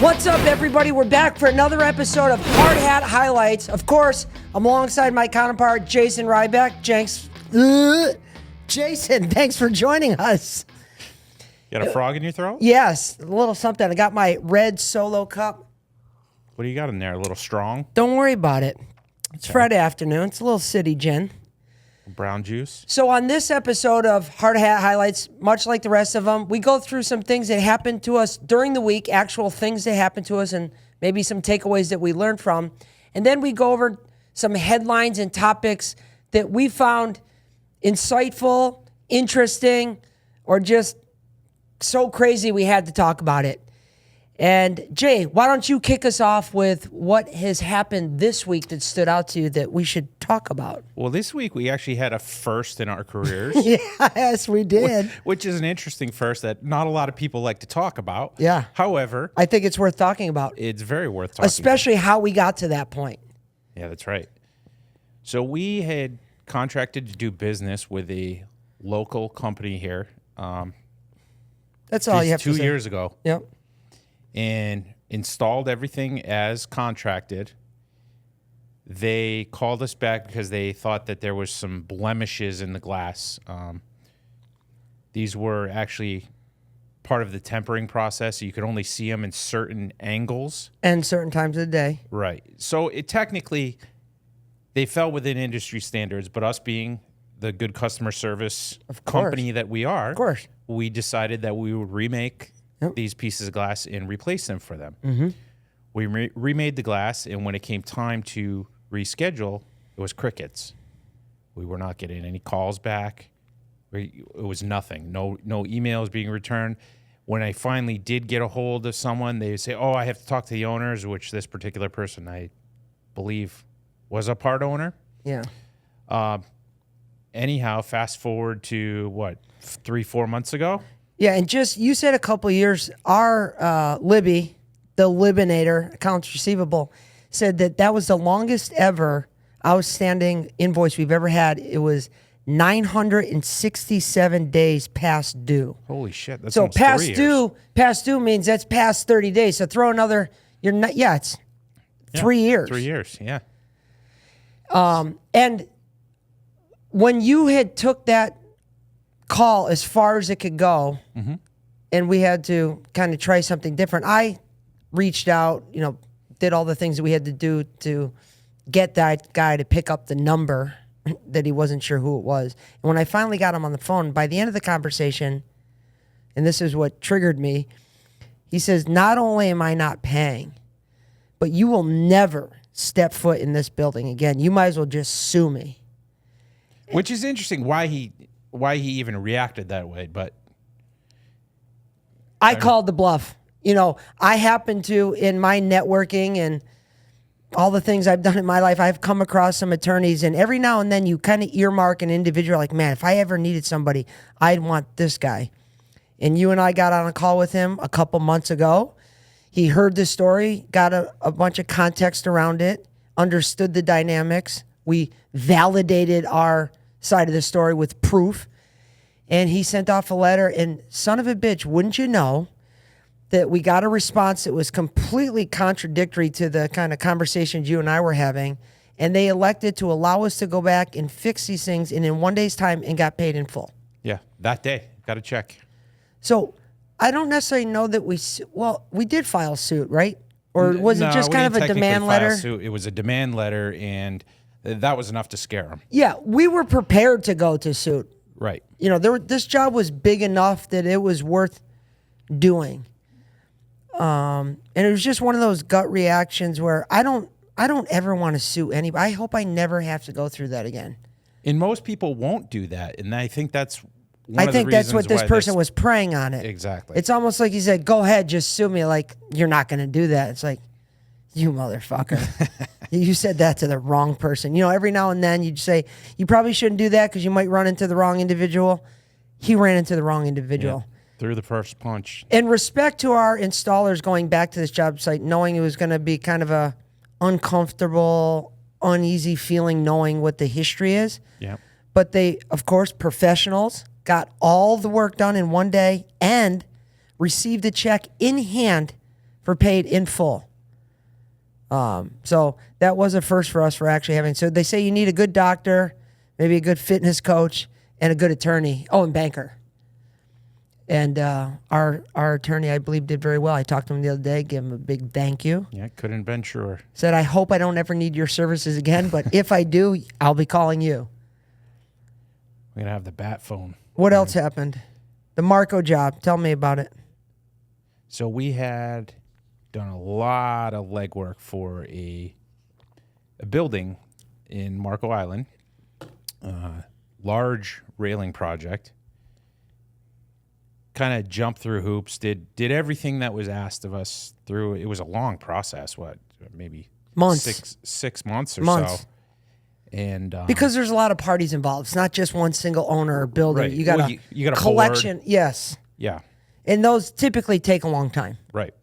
What's up, everybody? We're back for another episode of Hard Hat Highlights. Of course, I'm alongside my counterpart, Jason Ryback. Jason, thanks for joining us. You got a frog in your throat? Yes, a little something. I got my red Solo cup. What do you got in there? A little strong? Don't worry about it. It's Friday afternoon. It's a little city gin. Brown juice? So on this episode of Hard Hat Highlights, much like the rest of them, we go through some things that happened to us during the week, actual things that happened to us, and maybe some takeaways that we learned from. And then we go over some headlines and topics that we found insightful, interesting, or just so crazy we had to talk about it. And Jay, why don't you kick us off with what has happened this week that stood out to you that we should talk about? Well, this week we actually had a first in our careers. Yes, we did. Which is an interesting first that not a lot of people like to talk about. Yeah. However, I think it's worth talking about. It's very worth talking Especially how we got to that point. Yeah, that's right. So we had contracted to do business with a local company here. That's all you have to say. 2 years ago. Yep. And installed everything as contracted. They called us back because they thought that there was some blemishes in the glass. These were actually part of the tempering process. So you could only see them in certain angles. And certain times of the day. Right. So it technically, they fell within industry standards, but us being the good customer service company that we are, of course, we decided that we would remake these pieces of glass and replace them for them. We remade the glass, and when it came time to reschedule, it was crickets. We were not getting any calls back. It was nothing. No emails being returned. When I finally did get a hold of someone, they would say, "Oh, I have to talk to the owners," which this particular person, I believe, was a part owner. Yeah. Anyhow, fast forward to 3-4 months ago. Yeah, and just, you said a couple of years, our Libby, the Libinator, accounts receivable, said that was the longest ever outstanding invoice we've ever had. It was 967 days past due. Holy shit, that's so almost past 3 years. due. Past due means that's past 30 days. So throw another. It's 3 years. 3 years, yeah. And when you had took that call as far as it could go, and we had to kind of try something different, I reached out, did all the things that we had to do to get that guy to pick up the number that he wasn't sure who it was. And when I finally got him on the phone, by the end of the conversation, and this is what triggered me, he says, "Not only am I not paying, but you will never step foot in this building again. You might as well just sue me." Which is interesting why he even reacted that way, but I called the bluff. I happen to, in my networking and all the things I've done in my life, I've come across some attorneys, and every now and then you kind of earmark an individual like, man, if I ever needed somebody, I'd want this guy. And you and I got on a call with him a couple months ago. He heard the story, got a bunch of context around it, understood the dynamics. We validated our side of the story with proof. And he sent off a letter, and son of a bitch, wouldn't you know that we got a response that was completely contradictory to the kind of conversations you and I were having, and they elected to allow us to go back and fix these things in 1 day's time and got paid in full. Yeah, that day, got a check. So I don't necessarily know that we did file suit, right? Or was it just kind of a demand letter? It was a demand letter, and that was enough to scare them. Yeah, we were prepared to go to suit. Right. This job was big enough that it was worth doing. And it was just one of those gut reactions where I don't ever want to sue anybody. I hope I never have to go through that again. And most people won't do that, and I think that's that's what this person was preying on it. Exactly. It's almost like he said, "Go ahead, just sue me." Like, you're not going to do that. It's like, you motherfucker. You said that to the wrong person. Every now and then you'd say, you probably shouldn't do that because you might run into the wrong individual. He ran into the wrong individual. Yeah, threw the first punch. In respect to our installers going back to this job site, knowing it was going to be kind of a uncomfortable, uneasy feeling, knowing what the history is. Yeah. But they, of course, professionals, got all the work done in 1 day and received a check in hand for paid in full. So that was a first for us for actually having. So they say you need a good doctor, maybe a good fitness coach, and a good attorney. Oh, and banker. And our attorney, I believe, did very well. I talked to him the other day, gave him a big thank you. Yeah, couldn't have been sure. Said, I hope I don't ever need your services again, but if I do, I'll be calling you. We're going to have the bat phone. What else happened? The Marco job. Tell me about it. So we had done a lot of legwork for a building in Marco Island, large railing project. Kind of jumped through hoops, did everything that was asked of us through. It was a long process, maybe months, 6 months or months. so. And because there's a lot of parties involved. It's not just one single owner or builder. Right. You got you got a collection. board. Yes. Yeah. And those typically take a long time. Right.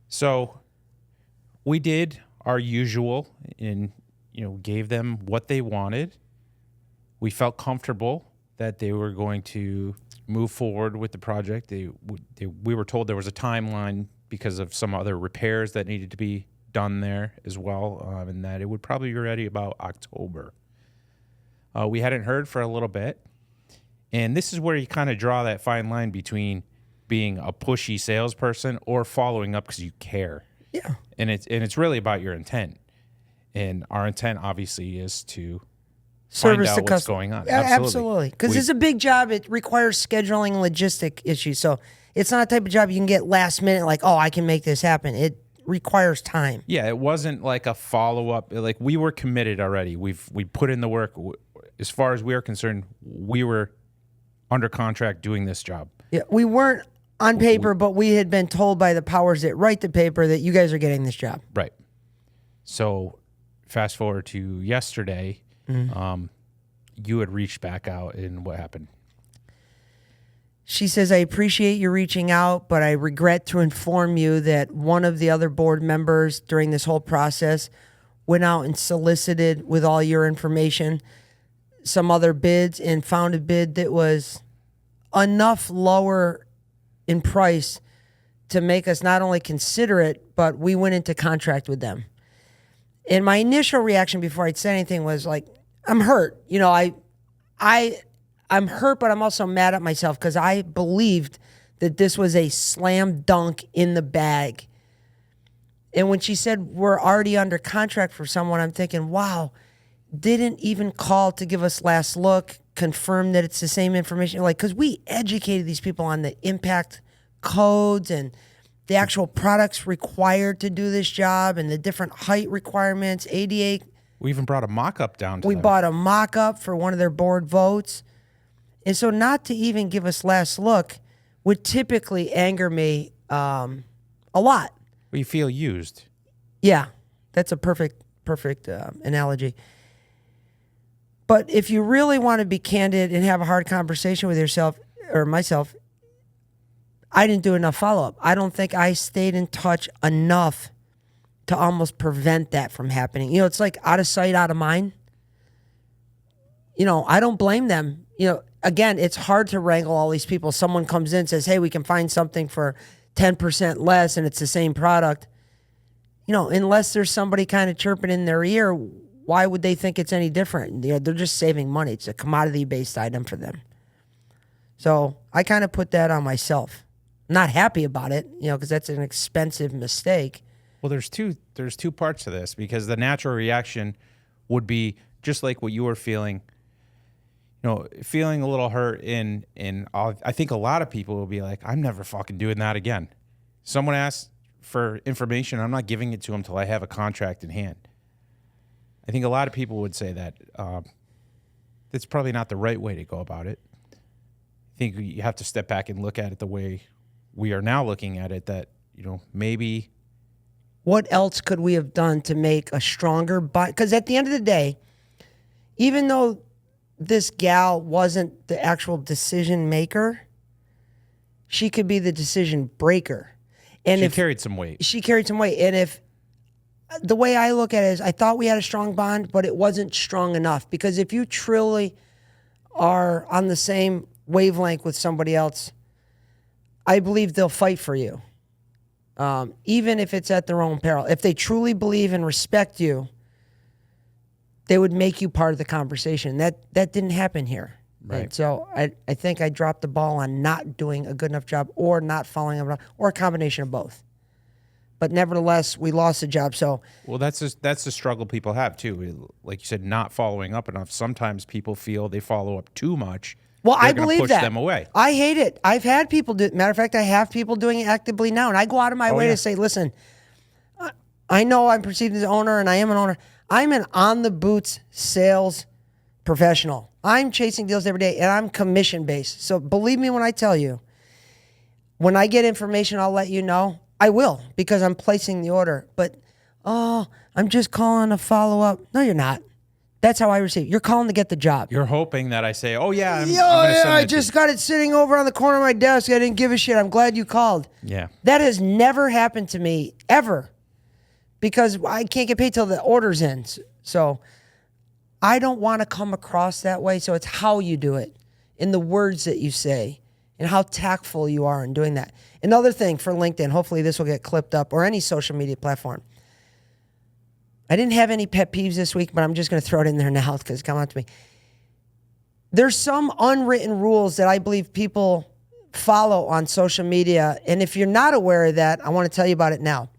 So we did our usual and, gave them what they wanted. We felt comfortable that they were going to move forward with the project. We were told there was a timeline because of some other repairs that needed to be done there as well, and that it would probably be ready about October. We hadn't heard for a little bit, and this is where you kind of draw that fine line between being a pushy salesperson or following up because you care. Yeah. And it's really about your intent, and our intent obviously is to Service find to out what's customer. going on. Yeah, absolutely. Because it's a big job. It requires scheduling logistic issues. So it's not a type of job you can get last minute, like, oh, I can make this happen. It requires time. Yeah, it wasn't like a follow-up. Like, we were committed already. We put in the work. As far as we are concerned, we were under contract doing this job. Yeah, we weren't on paper, but we had been told by the powers that write the paper that you guys are getting this job. Right. So fast forward to yesterday. You had reached back out, and what happened? She says, I appreciate you reaching out, but I regret to inform you that one of the other board members during this whole process went out and solicited with all your information some other bids and found a bid that was enough lower in price to make us not only consider it, but we went into contract with them. And my initial reaction before I'd say anything was like, I'm hurt. I'm hurt, but I'm also mad at myself because I believed that this was a slam dunk in the bag. And when she said we're already under contract for someone, I'm thinking, wow, didn't even call to give us last look, confirm that it's the same information. Like, because we educated these people on the impact codes and the actual products required to do this job and the different height requirements, ADA. We even brought a mock-up down to We them. bought a mock-up for one of their board votes. And so not to even give us last look would typically anger me a lot. We feel used. Yeah, that's a perfect analogy. But if you really want to be candid and have a hard conversation with yourself or myself, I didn't do enough follow-up. I don't think I stayed in touch enough to almost prevent that from happening. It's like out of sight, out of mind. I don't blame them. Again, it's hard to wrangle all these people. Someone comes in and says, hey, we can find something for 10% less and it's the same product. Unless there's somebody kind of chirping in their ear, why would they think it's any different? They're just saving money. It's a commodity-based item for them. So I kind of put that on myself. Not happy about it, because that's an expensive mistake. Well, there's two parts to this, because the natural reaction would be just like what you were feeling, feeling a little hurt. And I think a lot of people will be like, I'm never fucking doing that again. Someone asks for information, I'm not giving it to them until I have a contract in hand. I think a lot of people would say that. That's probably not the right way to go about it. I think you have to step back and look at it the way we are now looking at it, that, maybe. What else could we have done to make a stronger bond? Because at the end of the day, even though this gal wasn't the actual decision maker, she could be the decision breaker. And she carried some weight. She carried some weight. And if the way I look at it is, I thought we had a strong bond, but it wasn't strong enough. Because if you truly are on the same wavelength with somebody else, I believe they'll fight for you. even if it's at their own peril. If they truly believe and respect you, they would make you part of the conversation. That didn't happen here. Right. And so I think I dropped the ball on not doing a good enough job or not following up, or a combination of both. But nevertheless, we lost the job. So well, that's the struggle people have too. Like you said, not following up enough. Sometimes people feel they follow up too much. well, They're I gonna believe push that. them away. I hate it. I've had people do. Matter of fact, I have people doing it actively now, and I go out of my way yeah. to say, listen, I know I'm perceived as an owner, and I am an owner. I'm an on the boots sales professional. I'm chasing deals every day, and I'm commission based. So believe me when I tell you, when I get information, I'll let you know. I will, because I'm placing the order. But, I'm just calling to follow up. No, you're not. That's how I receive. You're calling to get the job. You're hoping that I say, "Oh yeah, I'm Yo, gonna yeah, send I it to just got it sitting over on the corner of my desk. I didn't give a shit. I'm glad you called. you." Yeah. That has never happened to me, ever. Because I can't get paid till the order's in. So I don't want to come across that way. So it's how you do it, in the words that you say, and how tactful you are in doing that. Another thing for LinkedIn, hopefully this will get clipped up, or any social media platform. I didn't have any pet peeves this week, but I'm just going to throw it in there now because it's come out to me. There's some unwritten rules that I believe people follow on social media. And if you're not aware of that, I want to tell you about it now.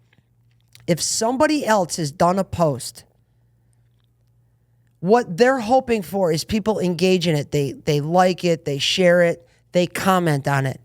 If somebody else has done a post, what they're hoping for is people engage in it. They like it, they share it, they comment on it.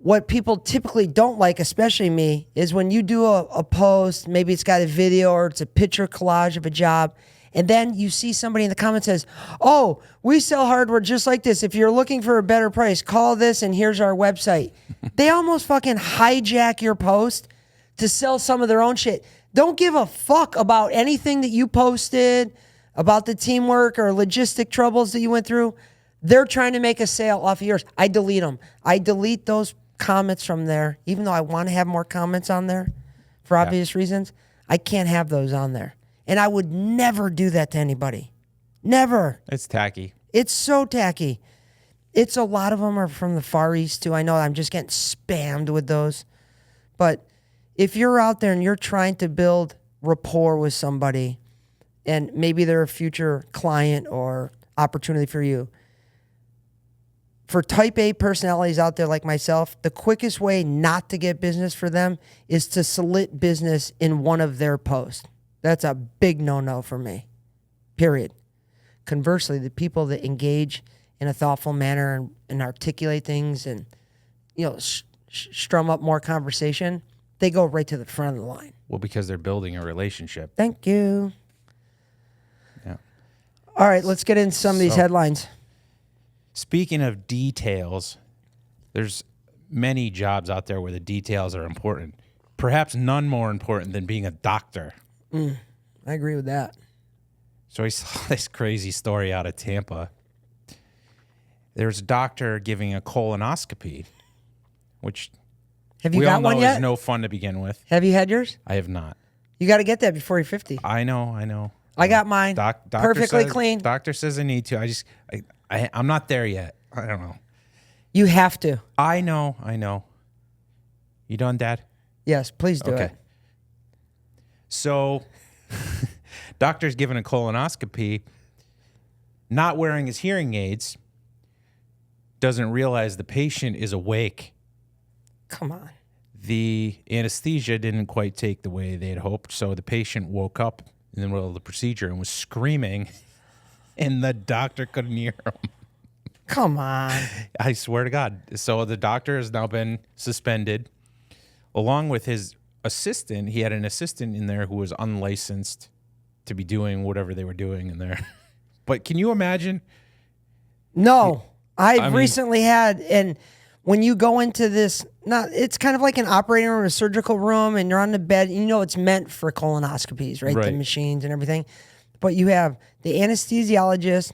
What people typically don't like, especially me, is when you do a post, maybe it's got a video or it's a picture collage of a job, and then you see somebody in the comments says, "Oh, we sell hardware just like this. If you're looking for a better price, call this and here's our website." They almost fucking hijack your post to sell some of their own shit. Don't give a fuck about anything that you posted, about the teamwork or logistic troubles that you went through. They're trying to make a sale off of yours. I delete them. I delete those comments from there, even though I want to have more comments on there for obvious reasons. I can't have those on there. And I would never do that to anybody. Never. It's tacky. It's so tacky. It's a lot of them are from the Far East too. I know I'm just getting spammed with those. But if you're out there and you're trying to build rapport with somebody, and maybe they're a future client or opportunity for you, for type A personalities out there like myself, the quickest way not to get business for them is to solicit business in one of their posts. That's a big no-no for me, period. Conversely, the people that engage in a thoughtful manner and articulate things and, strum up more conversation, they go right to the front of the line. Well, because they're building a relationship. Thank you. Yeah. All right, let's get into some of these headlines. Speaking of details, there's many jobs out there where the details are important. Perhaps none more important than being a doctor. I agree with that. So I saw this crazy story out of Tampa. There's a doctor giving a colonoscopy, which Have you we all got know one yet? is no fun to begin with. Have you had yours? I have not. You got to get that before you're 50. I know. I got mine. Doctor Perfectly says, clean. Doctor says I need to. I'm not there yet. I don't know. You have to. I know. You done, Dad? Yes, please do it. So, doctor's given a colonoscopy, not wearing his hearing aids, doesn't realize the patient is awake. Come on. The anesthesia didn't quite take the way they had hoped, so the patient woke up in the middle of the procedure and was screaming, and the doctor couldn't hear him. Come on. I swear to God. So the doctor has now been suspended, along with his assistant. He had an assistant in there who was unlicensed to be doing whatever they were doing in there. But can you imagine? No. I've recently had, and when you go into this, it's kind of like an operating room, a surgical room, and you're on the bed. It's meant for colonoscopies, right? The machines and everything. But you have the anesthesiologist,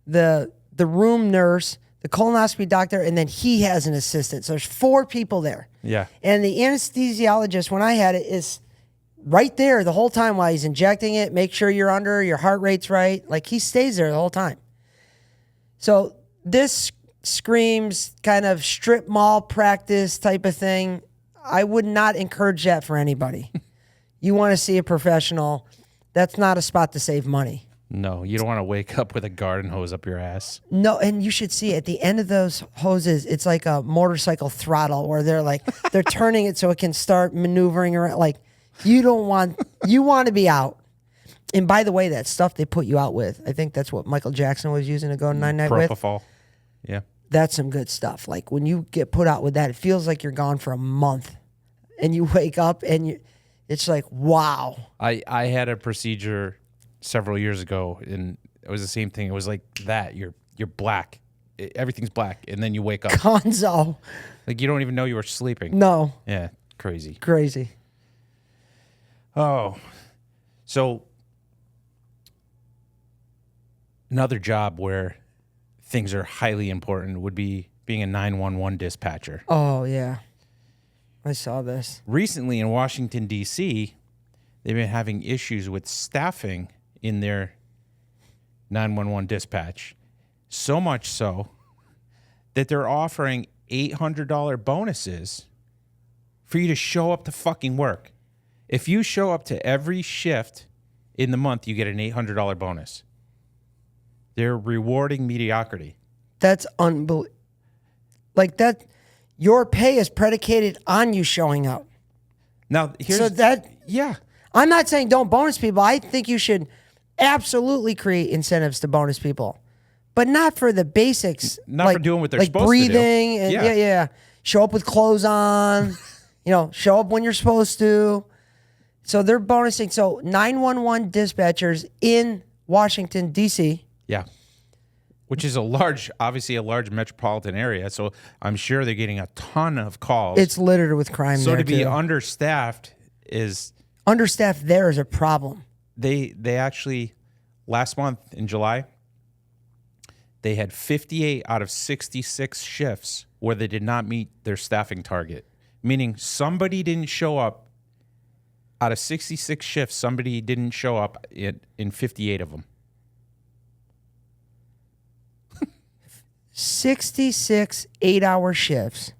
the room nurse, the colonoscopy doctor, and then he has an assistant. So there's 4 people there. Yeah. And the anesthesiologist, when I had it, is right there the whole time while he's injecting it, make sure you're under, your heart rate's right. Like, he stays there the whole time. So this screams kind of strip mall practice type of thing. I would not encourage that for anybody. You want to see a professional. That's not a spot to save money. No, you don't want to wake up with a garden hose up your ass. No, and you should see at the end of those hoses, it's like a motorcycle throttle where they're turning it so it can start maneuvering around. Like you want to be out. And by the way, that stuff they put you out with, I think that's what Michael Jackson was using to go night-night with. Propofol. Yeah. That's some good stuff. Like when you get put out with that, it feels like you're gone for a month. And you wake up and it's like, wow. I had a procedure several years ago, and it was the same thing. It was like that. You're black. Everything's black, and then you wake up. Gonzo. Like you don't even know you were sleeping. No. Yeah, crazy. Crazy. Oh, so another job where things are highly important would be being a 911 dispatcher. Oh, yeah. I saw this. Recently in Washington, D.C., they've been having issues with staffing in their 911 dispatch. So much so that they're offering $800 bonuses for you to show up to fucking work. If you show up to every shift in the month, you get an $800 bonus. They're rewarding mediocrity. That's unbelievable. Like that, your pay is predicated on you showing up. Now, here's... So that... Yeah. I'm not saying don't bonus people. I think you should absolutely create incentives to bonus people, but not for the basics. Not for doing what they're like supposed breathing to do. And yeah. Show up with clothes on. Show up when you're supposed to. So they're bonusing. So 911 dispatchers in Washington D.C. Yeah. Which is obviously a large metropolitan area. So I'm sure they're getting a ton of calls. It's littered with crime. So there to be too. understaffed is... Understaffed there is a problem. They actually, last month in July, they had 58 out of 66 shifts where they did not meet their staffing target. Meaning somebody didn't show up. Out of 66 shifts, somebody didn't show up in 58 of them. 66 8-hour shifts.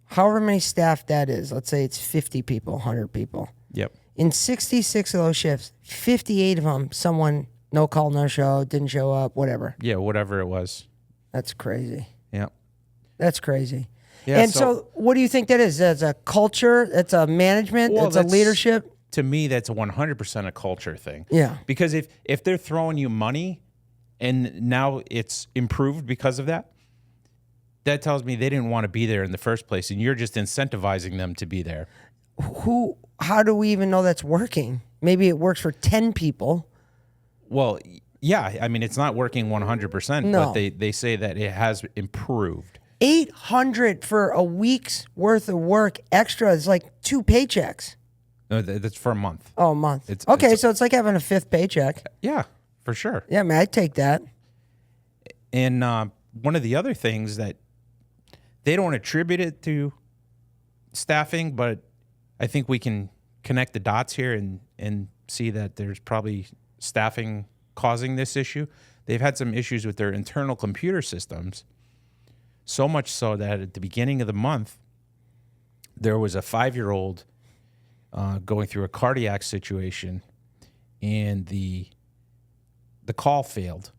However many staff that is. Let's say it's 50 people, 100 people. Yep. In 66 of those shifts, 58 of them, someone no call, no show, didn't show up, whatever. Yeah, whatever it was. That's crazy. Yeah. That's crazy. Yeah, and so what do you think that is? That's a culture? That's a management? Well, that's a leadership? To me, that's 100% a culture thing. Yeah. Because if they're throwing you money and now it's improved because of that, that tells me they didn't want to be there in the first place, and you're just incentivizing them to be there. How do we even know that's working? Maybe it works for 10 people. Well, yeah. I mean, it's not working 100%, No. but they say that it has improved. $800 for a week's worth of work extra is like 2 paychecks. No, that's for a month. Oh, a month. So it's like having a 5th paycheck. Yeah, for sure. Yeah, man, I'd take that. And one of the other things that they don't attribute it to staffing, but I think we can connect the dots here and see that there's probably staffing causing this issue. They've had some issues with their internal computer systems, so much so that at the beginning of the month, there was a 5-year-old going through a cardiac situation, and the call failed,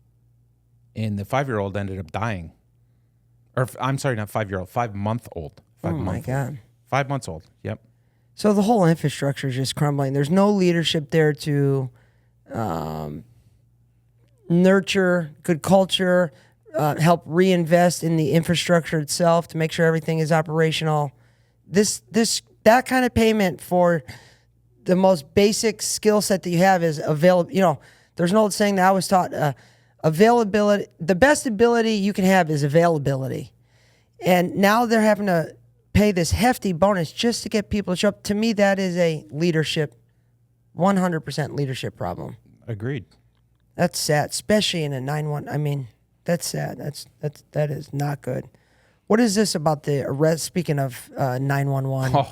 and the 5-year-old ended up dying. Or I'm sorry, not 5-year-old, 5-month-old. Oh my God. 5 months old. Yep. So the whole infrastructure is just crumbling. There's no leadership there to nurture good culture, help reinvest in the infrastructure itself to make sure everything is operational. That kind of payment for the most basic skill set that you have is available. There's an old saying that I was taught: availability. The best ability you can have is availability. And now they're having to pay this hefty bonus just to get people to show up. To me, that is a leadership, 100% leadership problem. Agreed. That's sad, especially in a 911. I mean, that's sad. That is not good. What is this about the arrest? Speaking of 911,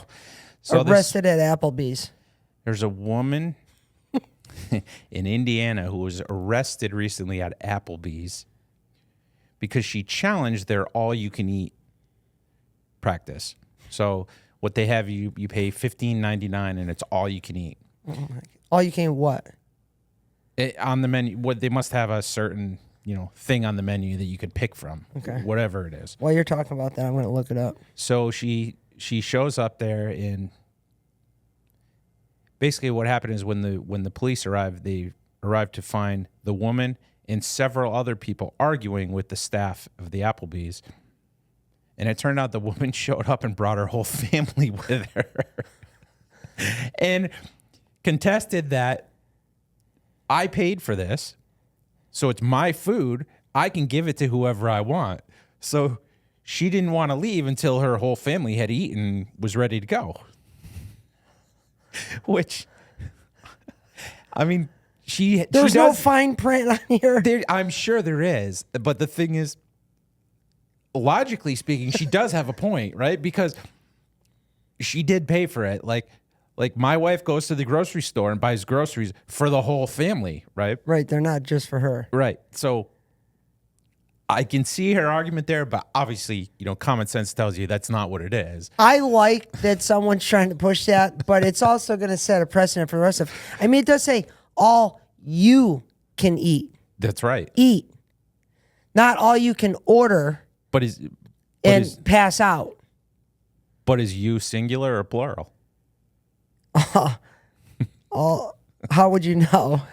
arrested at Applebee's. There's a woman in Indiana who was arrested recently at Applebee's because she challenged their all-you-can-eat practice. So what they have you pay $15.99 and it's all you can eat. All you can what? On the menu, what they must have a certain thing on the menu that you could pick from. Okay. Whatever it is. While you're talking about that, I'm going to look it up. So she shows up there, and basically what happened is when the police arrived, they arrived to find the woman and several other people arguing with the staff of the Applebee's. And it turned out the woman showed up and brought her whole family with her and contested that I paid for this, so it's my food. I can give it to whoever I want. So she didn't want to leave until her whole family had eaten and was ready to go. Which, I mean, There's no fine print on here. I'm sure there is. But the thing is, logically speaking, she does have a point, right? Because she did pay for it. Like my wife goes to the grocery store and buys groceries for the whole family, right? Right. They're not just for her. Right. So I can see her argument there, but obviously, common sense tells you that's not what it is. I like that someone's trying to push that, but it's also going to set a precedent for the rest of. I mean, it does say all you can eat. That's right. Eat. Not all you can order pass out. But is you singular or plural? How would you know?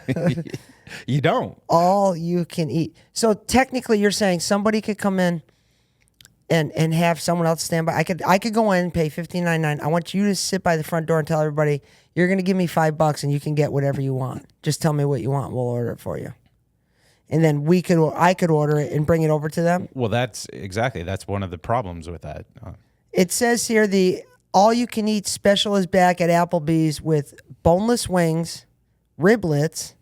You don't. All you can eat. So technically you're saying somebody could come in and have someone else stand by. I could go in and pay $15.99. I want you to sit by the front door and tell everybody you're going to give me $5 and you can get whatever you want. Just tell me what you want. We'll order it for you. And then I could order it and bring it over to them. Well, that's one of the problems with that. It says here the all-you-can-eat special is back at Applebee's with boneless wings, riblets,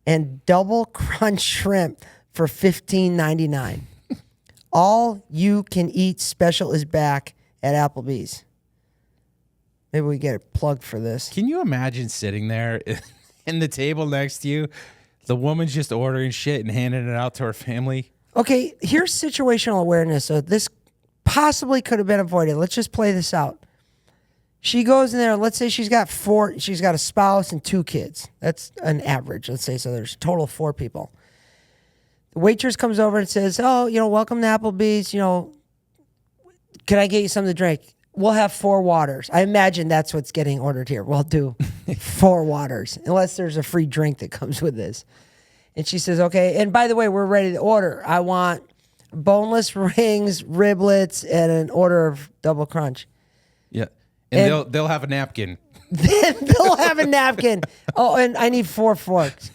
and double crunch shrimp for $15.99. All-you-can-eat special is back at Applebee's. Maybe we get a plug for this. Can you imagine sitting there in the table next to you? The woman's just ordering shit and handing it out to her family. Okay, here's situational awareness. So this possibly could have been avoided. Let's just play this out. She goes in there. Let's say she's got a spouse and 2 kids. That's an average. Let's say so. There's a total of 4 people. The waitress comes over and says, "Oh, welcome to Applebee's. Can I get you something to drink? We'll have 4 waters." I imagine that's what's getting ordered here. We'll do 4 waters, unless there's a free drink that comes with this. And she says, "Okay. And by the way, we're ready to order. I want boneless wings, riblets, and an order of double crunch." Yeah. And they'll have a napkin. Then they'll have a napkin. Oh, and I need 4 forks.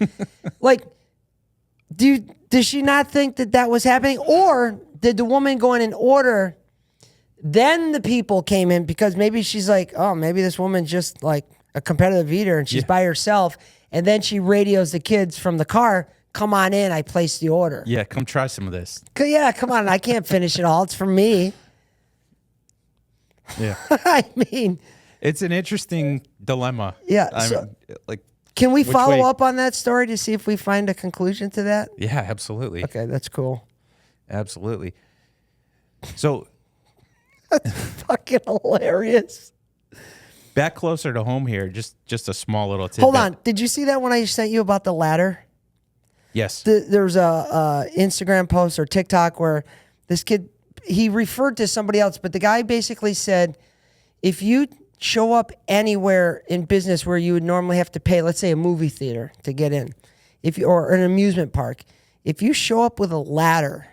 Does she not think that was happening? Or did the woman go in and order, then the people came in because maybe she's like, oh, maybe this woman's just like a competitive eater and she's by herself. And then she radios the kids from the car, "Come on in, I placed the order." Yeah, come try some of this. Yeah, come on. I can't finish it all. It's for me. Yeah. I mean, it's an interesting dilemma. Yeah. Can we follow up on that story to see if we find a conclusion to that? Yeah, absolutely. Okay, that's cool. Absolutely. So that's fucking hilarious. Back closer to home here, just a small little tidbit. Hold on. Did you see that when I sent you about the ladder? Yes. There's a Instagram post or TikTok where this kid, he referred to somebody else, but the guy basically said, if you show up anywhere in business where you would normally have to pay, let's say a movie theater to get in, or an amusement park, if you show up with a ladder,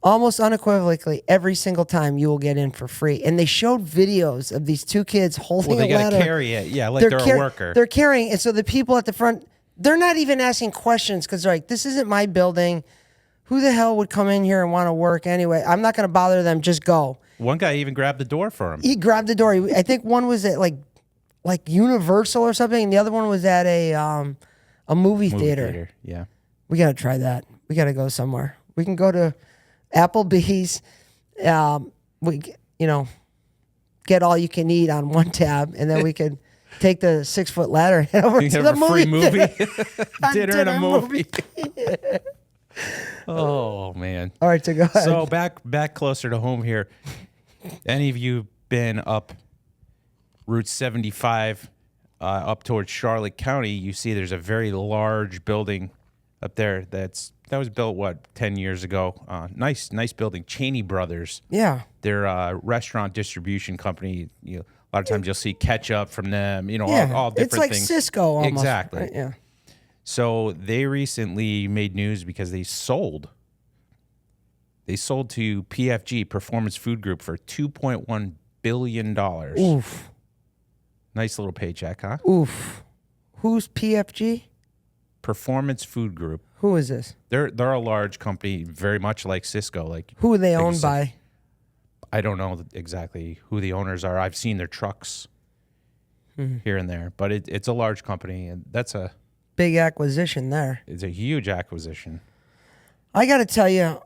almost unequivocally, every single time you will get in for free. And they showed videos of these 2 kids holding a ladder. Well, they got to carry it. Yeah, like they're a worker. They're carrying, and so the people at the front, they're not even asking questions because they're like, this isn't my building. Who the hell would come in here and want to work anyway? I'm not going to bother them. Just go. One guy even grabbed the door for him. He grabbed the door. I think one was at like Universal or something, and the other one was at a movie theater. Yeah. We got to try that. We got to go somewhere. We can go to Applebee's. Get all you can eat on one tab, and then we could take the 6-foot ladder and head over to the movie. Dinner and a movie. Oh man! All right, so go ahead. So back closer to home here. Any of you been up Route 75 up towards Charlotte County, you see there's a very large building up there that was built 10 years ago. Nice building. Cheney Brothers. Yeah. They're a restaurant distribution company. A lot of times you'll see ketchup from them. Yeah. All different it's like things. Cisco almost. Exactly. Right? Yeah. So they recently made news because they sold. They sold to PFG, Performance Food Group, for $2.1 billion. Oof. Nice little paycheck, huh? Oof. Who's PFG? Performance Food Group. Who is this? They're a large company, very much like Cisco. Like, who are they owned by? I don't know exactly who the owners are. I've seen their trucks here and there, but it's a large company, and that's a big acquisition there. It's a huge acquisition. I got to tell you,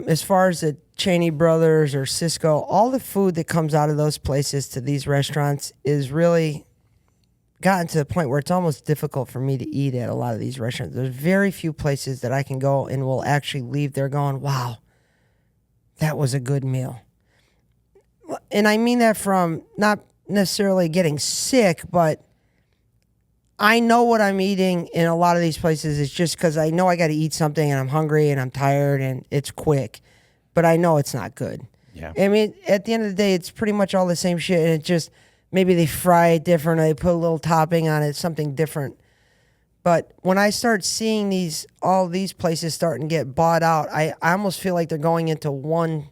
as far as the Cheney Brothers or Cisco, all the food that comes out of those places to these restaurants is really gotten to the point where it's almost difficult for me to eat at a lot of these restaurants. There's very few places that I can go and will actually leave there going, wow, that was a good meal. And I mean that from not necessarily getting sick, but I know what I'm eating in a lot of these places is just because I know I got to eat something and I'm hungry and I'm tired and it's quick, but I know it's not good. Yeah. I mean, at the end of the day, it's pretty much all the same shit, and it just maybe they fry it different or they put a little topping on it, something different. But when I start seeing all these places starting to get bought out, I almost feel like they're going into one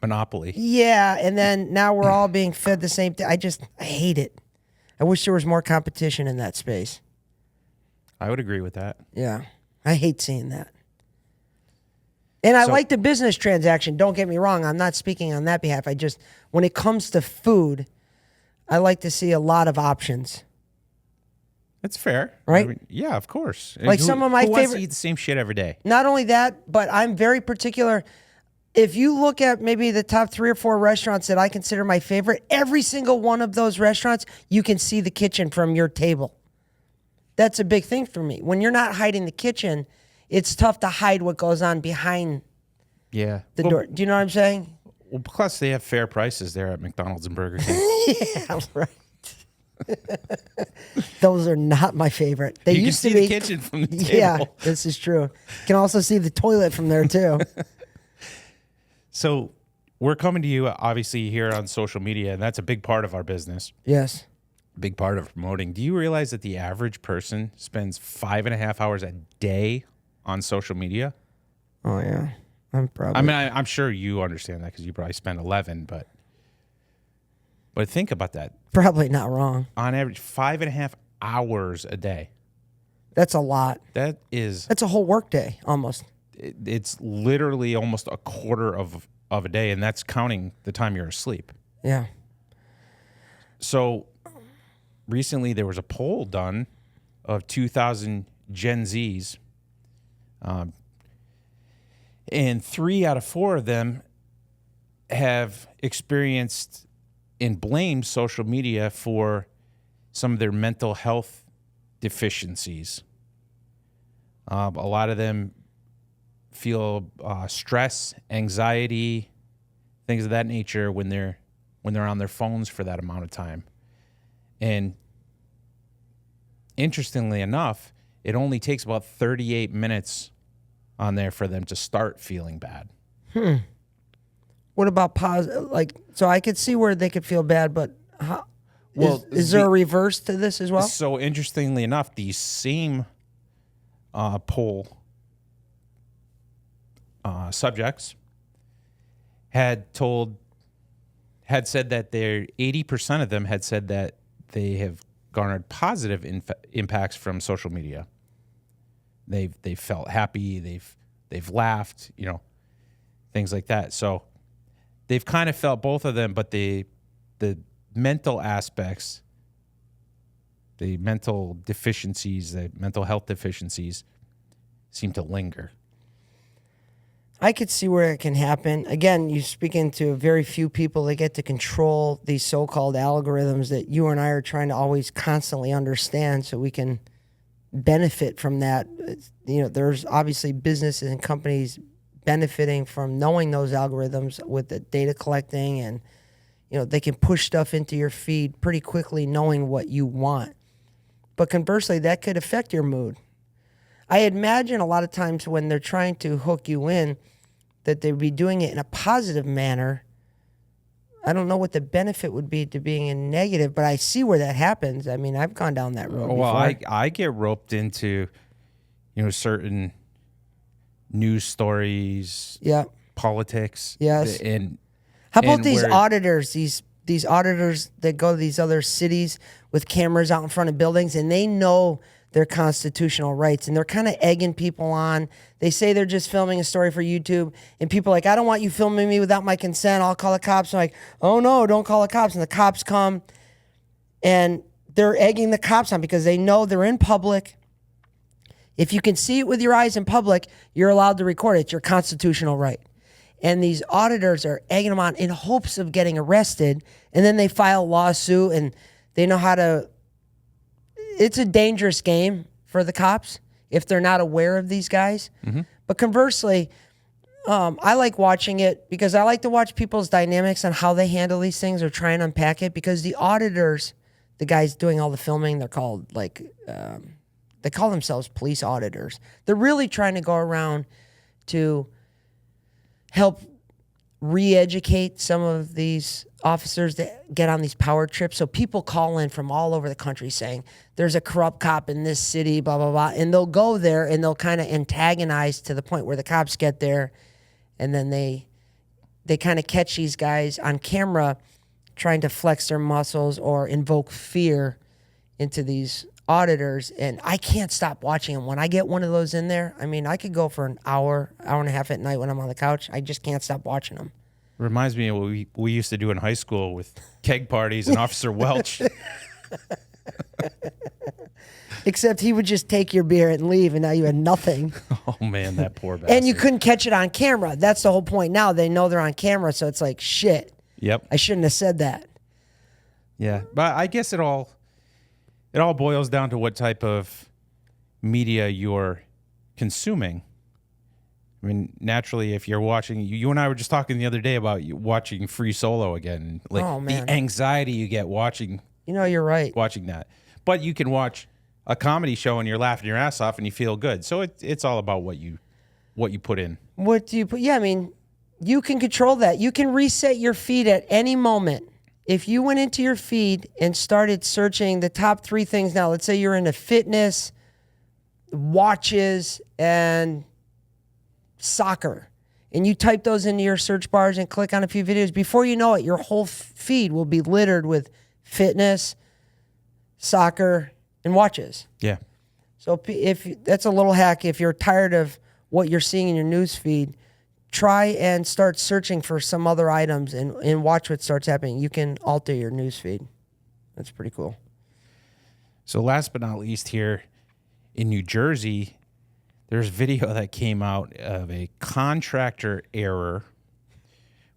monopoly. Yeah, and then now we're all being fed the same thing. I hate it. I wish there was more competition in that space. I would agree with that. Yeah, I hate seeing that. And I like the business transaction. Don't get me wrong. I'm not speaking on that behalf. When it comes to food, I like to see a lot of options. That's fair. Right? I mean, yeah, of course. Like some of my who wants favorite. to eat the same shit every day? Not only that, but I'm very particular. If you look at maybe the top 3 or 4 restaurants that I consider my favorite, every single one of those restaurants, you can see the kitchen from your table. That's a big thing for me. When you're not hiding the kitchen, it's tough to hide what goes on behind the door. Do you know what I'm saying? Well, plus they have fair prices there at McDonald's and Burger King. Yeah, right. Those are not my favorite. They you used can to see be. the kitchen from the table. Yeah, this is true. You can also see the toilet from there too. So we're coming to you, obviously, here on social media, and that's a big part of our business. Yes. A big part of promoting. Do you realize that the average person spends 5.5 hours a day on social media? Oh, yeah. I'm sure you understand that because you probably spend 11, but think about that. Probably not wrong. On average, 5.5 hours a day. That's a lot. That's a whole work day, almost. It's literally almost a quarter of a day, and that's counting the time you're asleep. Yeah. So recently there was a poll done of 2,000 Gen Zs, and 3 out of 4 of them have experienced and blamed social media for some of their mental health deficiencies. A lot of them feel stress, anxiety, things of that nature when they're on their phones for that amount of time. And interestingly enough, it only takes about 38 minutes on there for them to start feeling bad. What about positive? So I could see where they could feel bad, but is there a reverse to this as well? So interestingly enough, the same poll subjects had said that 80% of them had said that they have garnered positive impacts from social media. They've felt happy, they've laughed, things like that. So they've kind of felt both of them, but the mental aspects, the mental deficiencies, the mental health deficiencies seem to linger. I could see where it can happen. Again, you're speaking to very few people that get to control these so-called algorithms that you and I are trying to always constantly understand so we can benefit from that. There's obviously businesses and companies benefiting from knowing those algorithms with the data collecting and, they can push stuff into your feed pretty quickly knowing what you want. But conversely, that could affect your mood. I imagine a lot of times when they're trying to hook you in that they'd be doing it in a positive manner. I don't know what the benefit would be to being in negative, but I see where that happens. I mean, I've gone down that road Well, before. I get roped into, certain news stories, Yeah. politics. Yes. And How about and these where- auditors? These auditors that go to these other cities with cameras out in front of buildings, and they know their constitutional rights, and they're kind of egging people on. They say they're just filming a story for YouTube, and people are like, I don't want you filming me without my consent. I'll call the cops. I'm like, oh no, don't call the cops. And the cops come, and they're egging the cops on because they know they're in public. If you can see it with your eyes in public, you're allowed to record it. It's your constitutional right. And these auditors are egging them on in hopes of getting arrested, and then they file a lawsuit, and they know how to. It's a dangerous game for the cops if they're not aware of these guys. Mm-hmm. But conversely, I like watching it because I like to watch people's dynamics on how they handle these things or try and unpack it, because the auditors, the guys doing all the filming, they're called they call themselves police auditors. They're really trying to go around to help re-educate some of these officers that get on these power trips. So people call in from all over the country saying there's a corrupt cop in this city, blah, blah, blah. And they'll go there and they'll kind of antagonize to the point where the cops get there. And then they kind of catch these guys on camera trying to flex their muscles or invoke fear into these auditors. And I can't stop watching them. When I get one of those in there, I mean, I could go for an hour and a half at night when I'm on the couch. I just can't stop watching them. Reminds me of what we used to do in high school with keg parties and Officer Welch. Except he would just take your beer and leave, and now you had nothing. Oh, man, that poor bastard. And you couldn't catch it on camera. That's the whole point now. They know they're on camera, so it's like, shit. Yep. I shouldn't have said that. Yeah, but I guess it all boils down to what type of media you're consuming. I mean, naturally, if you're watching, you and I were just talking the other day about you watching Free Solo again, like Oh, man. the anxiety you get watching You're right. watching that. But you can watch a comedy show and you're laughing your ass off and you feel good. So it's all about what you put in. What do you put? Yeah, I mean, you can control that. You can reset your feed at any moment. If you went into your feed and started searching the top 3 things now, let's say you're into fitness, watches, and soccer, and you type those into your search bars and click on a few videos, before you know it, your whole feed will be littered with fitness, soccer, and watches. Yeah. So if that's a little hack, if you're tired of what you're seeing in your news feed, try and start searching for some other items and watch what starts happening. You can alter your news feed. That's pretty cool. So last but not least, here in New Jersey, there's video that came out of a contractor error,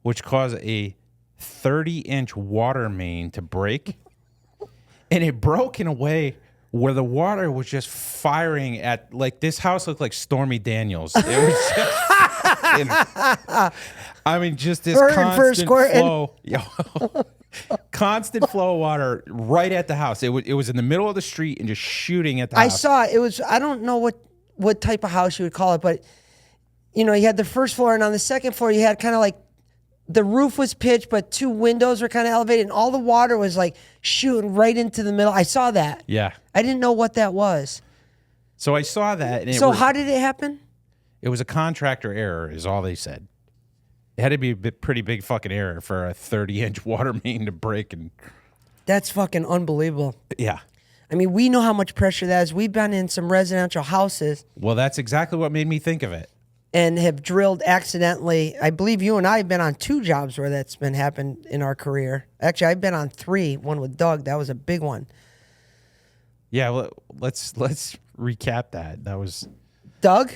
which caused a 30-inch water main to break. And it broke in a way where the water was just firing at, like, this house looked like Stormy Daniels. It was just, I mean, just this constant flow. Constant flow of water right at the house. It was in the middle of the street and just shooting at the house. I saw it. It was, I don't know what type of house you would call it, but, you had the first floor, and on the second floor, you had kind of like, the roof was pitched, but 2 windows were kind of elevated, and all the water was like shooting right into the middle. I saw that. Yeah. I didn't know what that was. So I saw that. And how did it happen? It was a contractor error, is all they said. It had to be a pretty big fucking error for a 30-inch water main to break. And that's fucking unbelievable. Yeah. I mean, we know how much pressure that is. We've been in some residential houses. Well, that's exactly what made me think of it. And have drilled accidentally. I believe you and I have been on 2 jobs where that's been happened in our career. Actually, I've been on 3. One with Doug. That was a big one. Yeah, well, let's recap that. That was Doug?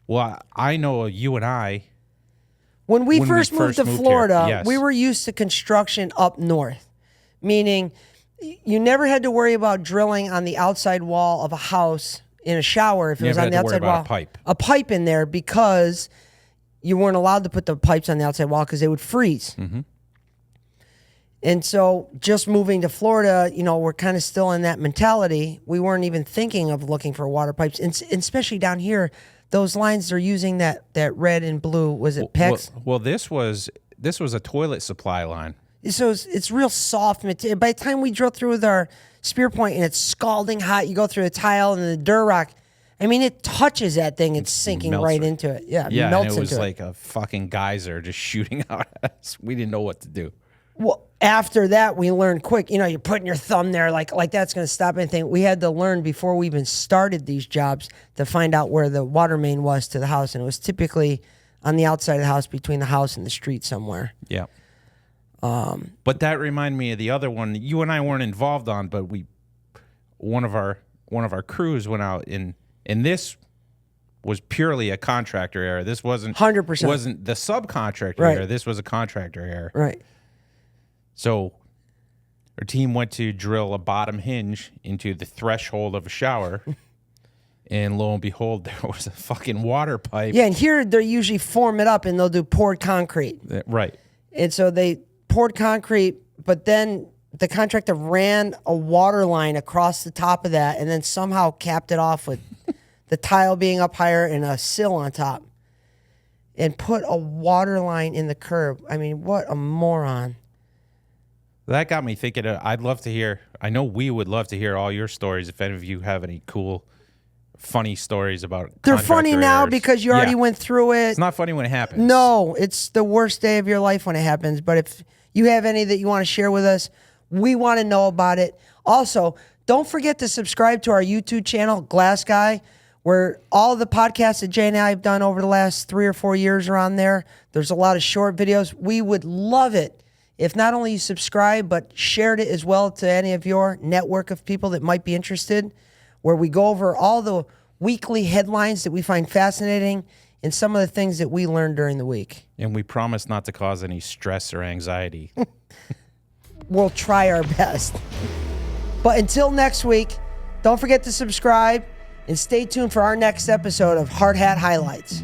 Well, I know you and I. When we first moved to Florida, here, yes. We were used to construction up north, meaning you never had to worry about drilling on the outside wall of a house in a shower if it was on the outside wall. A pipe in there, because you weren't allowed to put the pipes on the outside wall because they would freeze. Mm-hmm. And so just moving to Florida, we're kind of still in that mentality. We weren't even thinking of looking for water pipes. And especially down here, those lines they're using that red and blue, was it PEX? Well, this was a toilet supply line. So it's real soft material. By the time we drill through with our spear point and it's scalding hot, you go through the tile and the Durock. I mean, it touches that thing. It's sinking right into it. Yeah, yeah, melts and it was into like a fucking geyser just shooting out at us. We didn't know what to do. Well, after that, we learned quick. You're putting your thumb there like that's going to stop anything. We had to learn before we even started these jobs to find out where the water main was to the house, and it was typically on the outside of the house, between the house and the street somewhere. Yeah. But that reminded me of the other one that you and I weren't involved on, but one of our crews went out and this was purely a contractor error. This wasn't 100%. Wasn't the subcontractor Right. error. This was a contractor error. Right. So our team went to drill a bottom hinge into the threshold of a shower, and lo and behold, there was a fucking water pipe. Yeah, and here they usually form it up and they'll do poured concrete. Right. And so they poured concrete, but then the contractor ran a water line across the top of that and then somehow capped it off with the tile being up higher and a sill on top and put a water line in the curb. I mean, what a moron. That got me thinking. I'd love to hear. I know we would love to hear all your stories. If any of you have any cool, funny stories about, they're funny now errors. because you already went through it. It's not funny when it happens. No, it's the worst day of your life when it happens. But if you have any that you want to share with us, we want to know about it. Also, don't forget to subscribe to our YouTube channel, Glazz Guy, where all the podcasts that Jay and I have done over the last 3 or 4 years are on there. There's a lot of short videos. We would love it if not only you subscribe, but shared it as well to any of your network of people that might be interested, where we go over all the weekly headlines that we find fascinating and some of the things that we learned during the week. And we promise not to cause any stress or anxiety. We'll try our best. But until next week, don't forget to subscribe and stay tuned for our next episode of Hard Hat Highlights.